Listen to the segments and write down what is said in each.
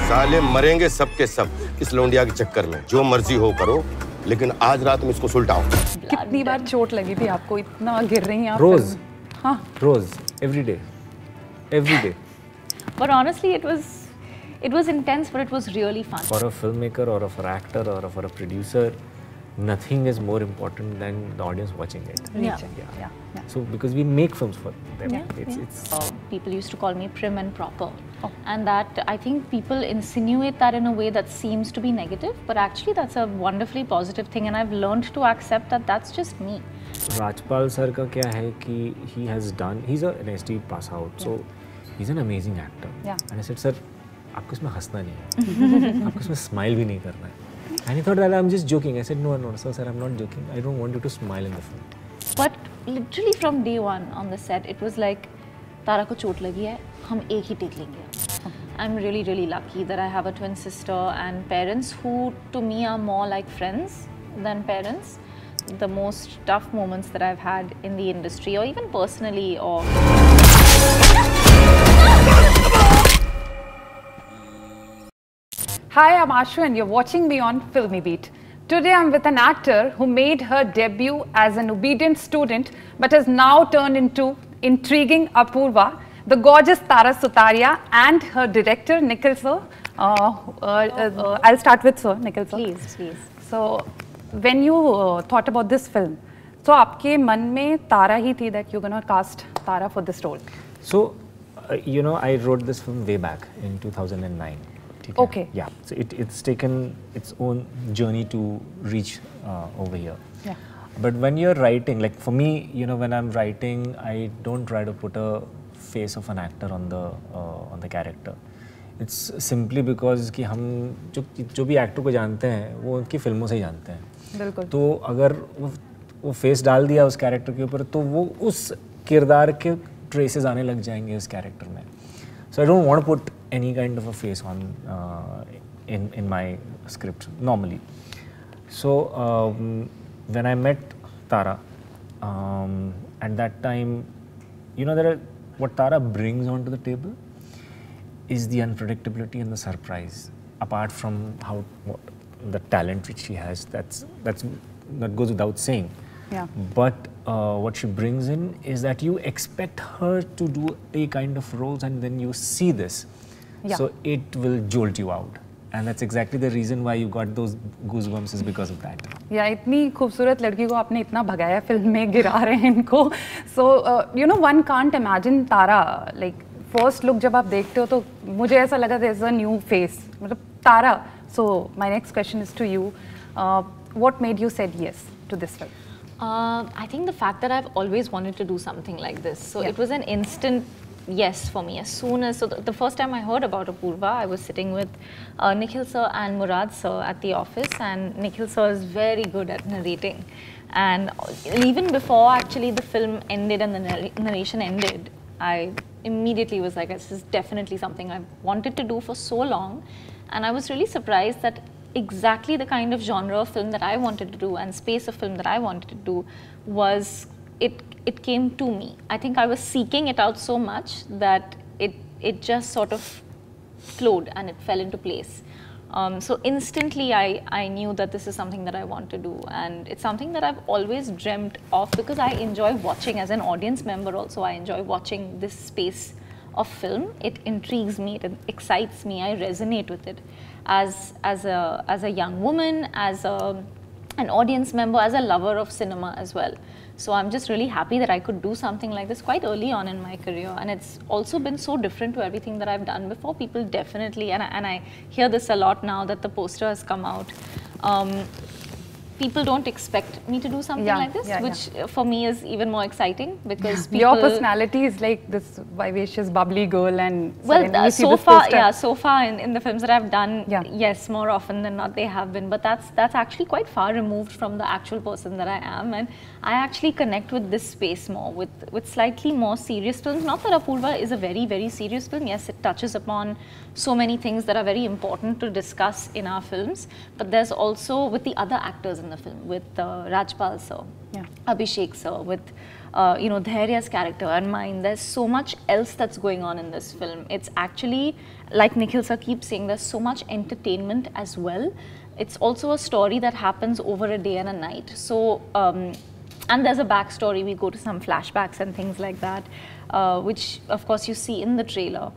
साले मरेंगे सब के सब इस लौंडिया के चक्कर में। जो मर्जी हो करो, लेकिन आज रात में इसको सुलटाओ। कितनी बार चोट लगी थी आपको? इतना गिर रही हैं आप? रोज। हाँ, रोज, every day. But honestly, it was intense, but it was really fun. For a filmmaker or for an actor or for a producer, nothing is more important than the audience watching it. yeah. So because we make films for them, People used to call me prim and proper, and that I think people insinuate that in a way that seems to be negative, but actually that's a wonderfully positive thing, and I've learned to accept that that's just me. Rajpal sir का क्या है कि he's an SD pass out, so he's an amazing actor. And I said, sir, आपको इसमें हंसना नहीं है, आपको इसमें smile भी नहीं करना है. And he thought that I'm just joking. I said, no, sir, I'm not joking. I don't want you to smile in the film. But literally from day one on the set, it was like, Tara को चोट लगी है, हम एक ही take लेंगे. I'm really, really lucky that I have a twin sister and parents who, to me, are more like friends than parents. The most tough moments that I've had in the industry, or even personally, or... Hi, I'm Ashu and you're watching me on Filmy Beat. Today I'm with an actor who made her debut as an obedient student but has now turned into intriguing Apurva, the gorgeous Tara Sutaria, and her director Nikhil sir. I'll start with sir, Nikhil sir. Please. So, when you thought about this film, so आपके मन में तारा ही थी that you're gonna cast Tara for this role? So, I wrote this film way back in 2009. Okay. Yeah, so it's taken its own journey to reach over here. Yeah. But when you're writing, like for me, when I'm writing, I don't try to put a face of an actor on the character. It's simply because कि हम जो भी actor को जानते हैं वो उनकी फिल्मों से ही जानते हैं. बिल्कुल. तो अगर वो फेस डाल दिया उस कैरेक्टर के ऊपर तो वो उस किरदार के ट्रेसेस आने लग जाएंगे उस कैरेक्टर में. So I don't want to put any kind of a face on in my script normally. So when I met Tara, at that time, what Tara brings onto the table is the unpredictability and the surprise. Apart from the talent which she has, that goes without saying. Yeah. But what she brings in is that you expect her to do a kind of roles and then you see this. Yeah. So it will jolt you out. And that's exactly the reason why you got those goosebumps is because of that. Yeah, इतनी खूबसूरत लड़की को आपने इतना भगाया film में गिरा रहे हैं इनको. So, one can't imagine Tara, like first look जब आप देखते हो तो मुझे ऐसा लगा there's a new face. मतलब Tara. So my next question is to you. What made you said yes to this film? I think the fact that I've always wanted to do something like this. So it was an instant yes for me. As soon as, the first time I heard about Apurva, I was sitting with Nikhil sir and Murad sir at the office, and Nikhil sir is very good at narrating. And even before actually the film ended and the narration ended, I immediately was like, this is definitely something I've wanted to do for so long. And I was really surprised that exactly the kind of genre of film that I wanted to do and space of film that I wanted to do was, it came to me. I think I was seeking it out so much that it just sort of flowed and it fell into place. So instantly I knew that this is something that I want to do, and it's something that I've always dreamt of because I enjoy watching as an audience member also. I enjoy watching this space of film. It intrigues me, it excites me, I resonate with it as a young woman, as an audience member, as a lover of cinema as well. So I'm just really happy that I could do something like this quite early on in my career, and it's also been so different to everything that I've done before. People definitely, and I hear this a lot now that the poster has come out, people don't expect me to do something like this, which for me is even more exciting because people... Your personality is like this vivacious, bubbly girl, and so far in the films that I've done, yes, more often than not they have been, but that's actually quite far removed from the actual person that I am, and I actually connect with this space more, with slightly more serious films. Not that Apurva is a very, very serious film. Yes, it touches upon so many things that are very important to discuss in our films, but there's also with the other actors in in the film with Rajpal sir, Yeah. Abhishek sir, with Dhairya's character and mine. There's so much else that's going on in this film. It's actually, like Nikhil sir keeps saying, there's so much entertainment as well. It's also a story that happens over a day and a night. So, and there's a backstory. We go to some flashbacks and things like that, which of course you see in the trailer.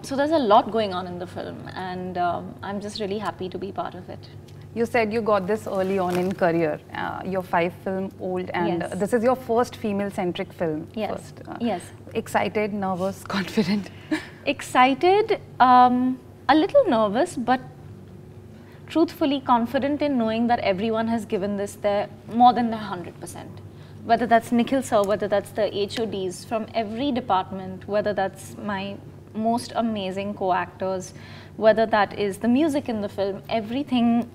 So there's a lot going on in the film, and I'm just really happy to be part of it. You said you got this early on in career. You're 5 film old, and Yes. this is your first female-centric film. Yes. First. Yes. Excited, nervous, confident. Excited, a little nervous, but truthfully confident in knowing that everyone has given this their more than their 100%. Whether that's Nikhil sir, whether that's the HODs from every department, whether that's my most amazing co-actors, whether that is the music in the film, everything.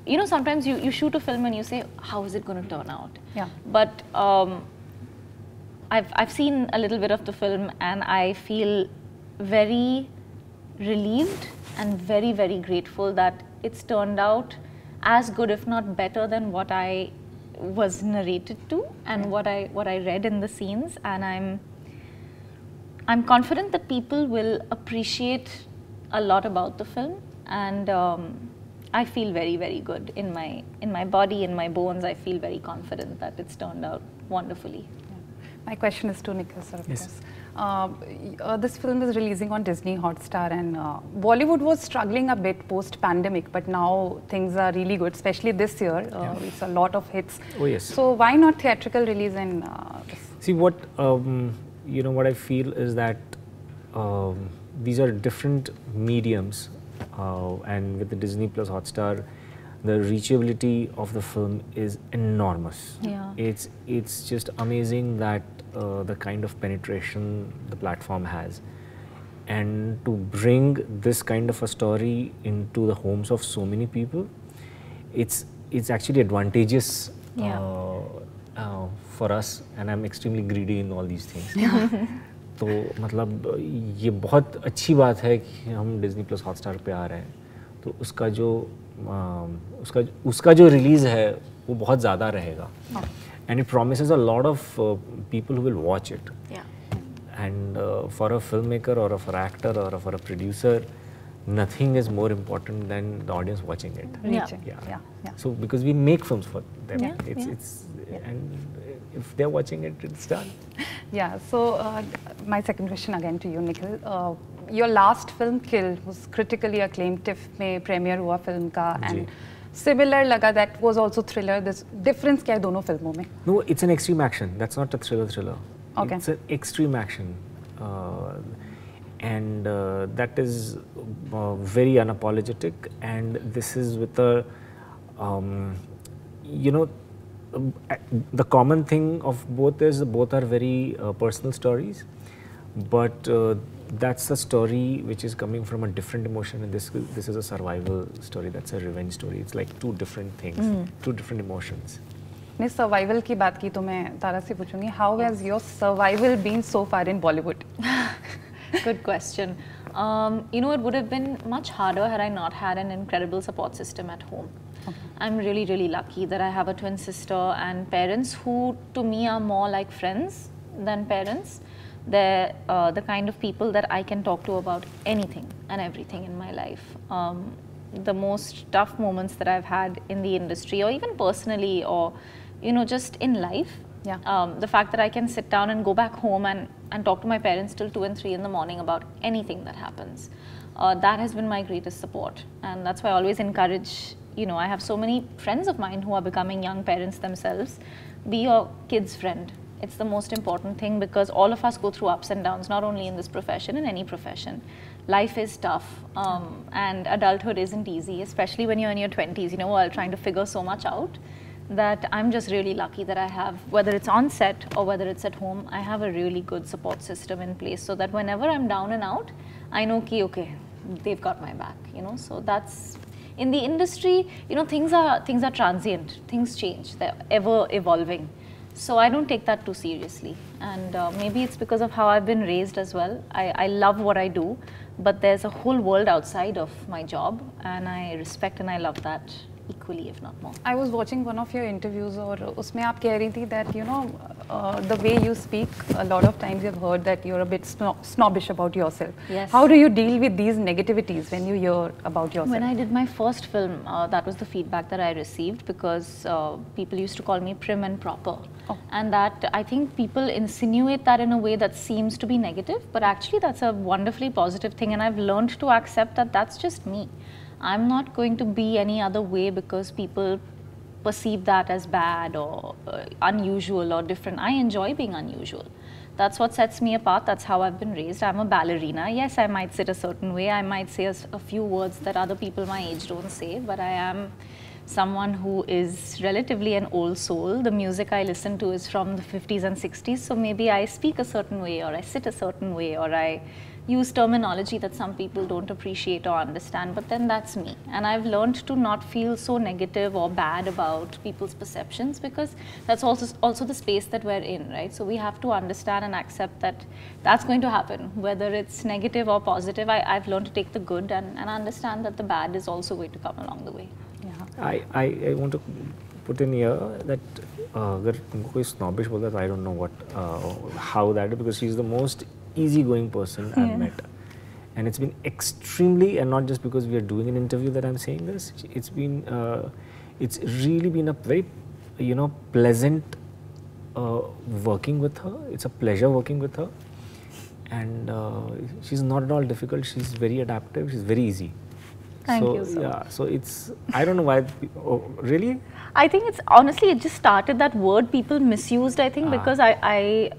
You know, sometimes you shoot a film and you say, how is it going to turn out? Yeah. But I've seen a little bit of the film, and I feel very relieved and very, very grateful that it's turned out as good, if not better, than what I was narrated to and what I read in the scenes. And I'm confident that people will appreciate a lot about the film, and I feel very, very good in my body, in my bones. I feel very confident that it's turned out wonderfully. My question is to Nikhil sir, of Yes. course. This film is releasing on Disney Hotstar, and Bollywood was struggling a bit post-pandemic, but now things are really good, especially this year. It's a lot of hits. Oh, yes. So why not theatrical release in this? See, what what I feel is that these are different mediums, and with the Disney Plus Hotstar, the reachability of the film is enormous. Yeah. It's just amazing that the kind of penetration the platform has, and to bring this kind of a story into the homes of so many people, it's actually advantageous. Yeah. For us, and I'm extremely greedy in all these things. तो मतलब ये बहुत अच्छी बात है कि हम Disney plus Hotstar पे आ रहे हैं, तो उसका जो रिलीज़ है वो बहुत ज़्यादा रहेगा, and it promises a lot of people who will watch it. Yeah. And for a filmmaker or for an actor or for a producer, nothing is more important than the audience watching it. Reaching. Yeah. Yeah. So because we make films for them, Yeah. and if they're watching it, it's done. Yeah, so my second question again to you, Nikhil. Your last film, Kill, was critically acclaimed. TIFF में premiere हुआ film का, and similar लगा, that was also thriller. This difference क्या है दोनों फिल्मों में? No, it's an extreme action. That's not a thriller. Okay. It's an extreme action, and that is very unapologetic. And this is with a, the common thing of both is both are very personal stories, but that's a story which is coming from a different emotion, and this is a survival story. That's a revenge story. It's like two different things, two different emotions. ने survival की बात की तो मैं तारा से पूछूंगी, how has your survival been so far in Bollywood? Good question. It would have been much harder had I not had an incredible support system at home. Okay. I'm really, really lucky that I have a twin sister and parents who, to me, are more like friends than parents. They're the kind of people that I can talk to about anything and everything in my life. The most tough moments that I've had in the industry, or even personally, or just in life. Yeah. The fact that I can sit down and go back home and talk to my parents till 2 and 3 in the morning about anything that happens. That has been my greatest support, and that's why I always encourage, I have so many friends of mine who are becoming young parents themselves. Be your kid's friend. It's the most important thing, because all of us go through ups and downs, not only in this profession, in any profession. Life is tough, and adulthood isn't easy, especially when you're in your 20s, while trying to figure so much out. That I'm just really lucky that I have, whether it's on set or whether it's at home, I have a really good support system in place, so that whenever I'm down and out, I know ki okay, they've got my back, So that's, in the industry, things are transient, things change, they're ever evolving. So I don't take that too seriously, and maybe it's because of how I've been raised as well. I love what I do, but there's a whole world outside of my job, and I respect and I love that equally, if not more. I was watching one of your interviews और उसमें आप कह रही थी that you know the way you speak, a lot of times you've heard that you're a bit snobbish about yourself. Yes. How do you deal with these negativities when you hear about yourself? When I did my first film, that was the feedback that I received, because people used to call me prim and proper. Oh. And that, I think people insinuate that in a way that seems to be negative, but actually that's a wonderfully positive thing, and I've learned to accept that that's just me. I'm not going to be any other way because people perceive that as bad or unusual or different. I enjoy being unusual. That's what sets me apart. That's how I've been raised. I'm a ballerina. Yes, I might sit a certain way. I might say a few words that other people my age don't say, but I am someone who is relatively an old soul. The music I listen to is from the 50s and 60s, so maybe I speak a certain way, or I sit a certain way, or I use terminology that some people don't appreciate or understand, but then that's me. And I've learned to not feel so negative or bad about people's perceptions, because that's also the space that we're in, right? So we have to understand and accept that that's going to happen, whether it's negative or positive. I've learned to take the good and understand that the bad is also going to come along the way. I want to put in here that अगर उनको कोई snobbish बोलता है तो I don't know what how that is, because she's the most easygoing person I've met, and it's been extremely, and not just because we are doing an interview that I'm saying this. It's been it's really been a very pleasant working with her. It's a pleasure working with her, and she's not at all difficult. She's very adaptive. She's very easy. Thank you so much. So it's, I don't know why. Oh, really? I think it's honestly, it just started, that word people misused, I think, because I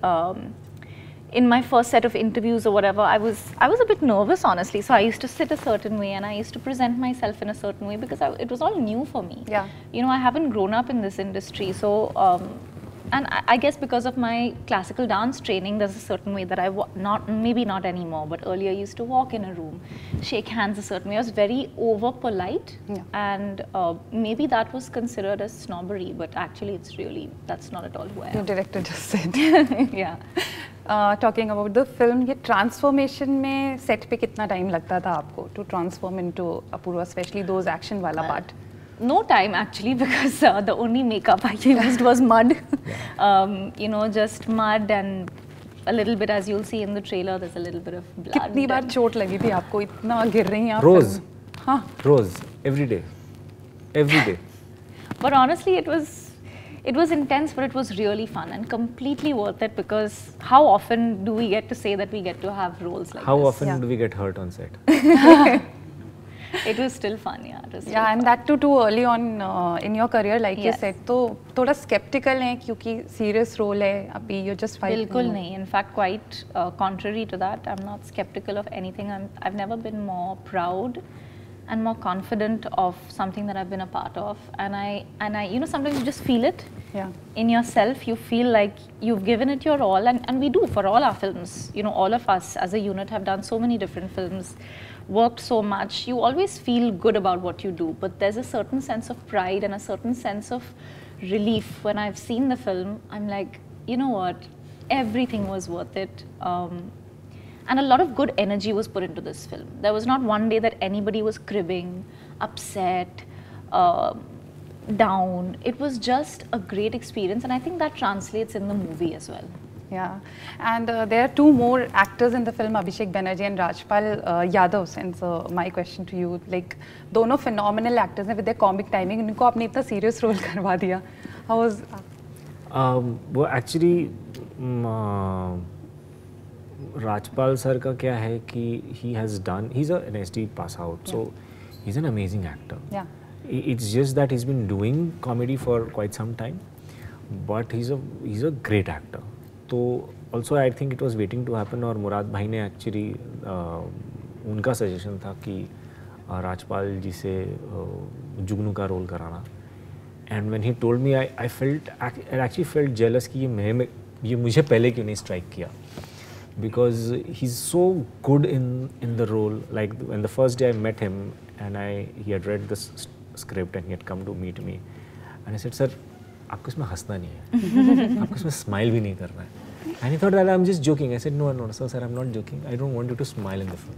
in my first set of interviews or whatever, I was a bit nervous, honestly. So I used to sit a certain way and I used to present myself in a certain way, because it was all new for me. Yeah. You know, I haven't grown up in this industry, so and I guess because of my classical dance training, there's a certain way that maybe not anymore, but earlier I used to walk in a room, shake hands a certain way. I was very over polite, and maybe that was considered as snobbery, but actually that's not at all who I am. Your director just said. Yeah. Talking about the film, ये transformation में set पे कितना time लगता था आपको to transform into Apurva, especially those action वाला part? No time actually, because the only makeup I used was mud. You know, just mud and a little bit, as you'll see in the trailer, there's a little bit of blood. कितनी बार चोट लगी थी आपको, इतना गिर रही हैं आप? Rose. हाँ. Rose. Every day. Every day. But honestly, it was intense, but it was really fun and completely worth it, because how often do we get to say that we get to have roles like How this? often do we get hurt on set? It was still fun, yeah. It was still And fun. that too early on in your career, like you said, तो थोड़ा skeptical हैं क्योंकि serious role है, अभी you're just fighting. बिल्कुल नहीं. In fact, quite contrary to that, I'm not skeptical of anything. I've never been more proud and more confident of something that I've been a part of. And I, you know, sometimes you just feel it in yourself. You feel like you've given it your all, and we do for all our films. You know, all of us as a unit have done so many different films, worked so much. You always feel good about what you do, but there's a certain sense of pride and a certain sense of relief. When I've seen the film, I'm like, you know what, everything was worth it. And a lot of good energy was put into this film. There was not one day that anybody was cribbing, upset, down. It was just a great experience, and I think that translates in the movie as well. Yeah, and there are two more actors in the film, Abhishek Banerjee and Rajpal Yadav. And so my question to you, like, दोनों phenomenal actors हैं with their comic timing. इनको आपने इतना serious role करवा दिया. How was? वो actually Rajpal sir का क्या है कि he's an SD pass out, so he's an amazing actor. Yeah. It's just that he's been doing comedy for quite some time, but he's a great actor. So also I think it was waiting to happen, और मुराद भाई ने actually उनका suggestion था कि राजपाल जी से जुगनू का role कराना. And when he told me, I actually felt jealous कि ये मुझे पहले क्यों नहीं strike किया, because he's so good in the role. Like when the first day I met him, and he had read the script and he had come to meet me, and I said, sir, आपको इसमें हंसना नहीं है, आपको इसमें smile भी नहीं करना है. And he thought that I'm just joking. I said, no, sir, I'm not joking. I don't want you to smile in the film,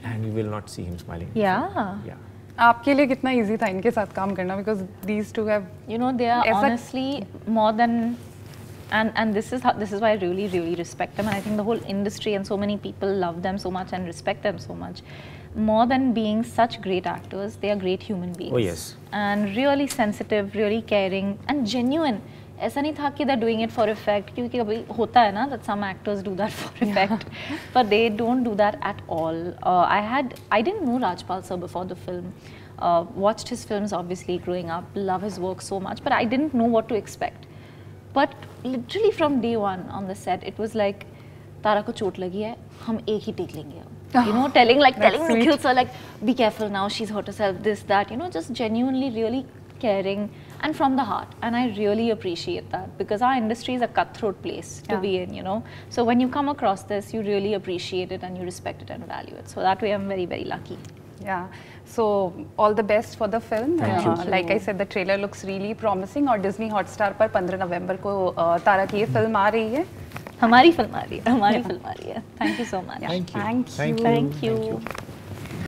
and you will not see him smiling. Yeah. Yeah. आपके लिए कितना easy था इनके साथ काम करना, because these two have, you know, they are honestly more than, and this is why I really respect them, and I think the whole industry and so many people love them so much and respect them so much. More than being such great actors, they are great human beings. Oh yes. And really sensitive, really caring and genuine. ऐसा नहीं था कि they're doing it for effect, क्योंकि कभी होता है ना that some actors do that for effect, but they don't do that at all. I didn't know Rajpal sir before the film. Watched his films obviously growing up, love his work so much, but I didn't know what to expect. But literally from day one on the set, it was like, तारा को चोट लगी है, हम एक ही take लेंगे. You know, telling Nikhil sir like, be careful now, she's hurt herself, this, that, you know, just genuinely really caring and from the heart. And I really appreciate that, because our industry is a cutthroat place to be in, you know. So when you come across this, you really appreciate it and you respect it and value it. So that way I'm very, very lucky. Yeah. So all the best for the film. Thank you. Like I said, the trailer looks really promising. और Disney Hotstar पर 15 नवंबर को तारा की ये film आ रही है. हमारी film आ रही है. Thank you so much. Thank you. Thank you. Thank you. Thank you.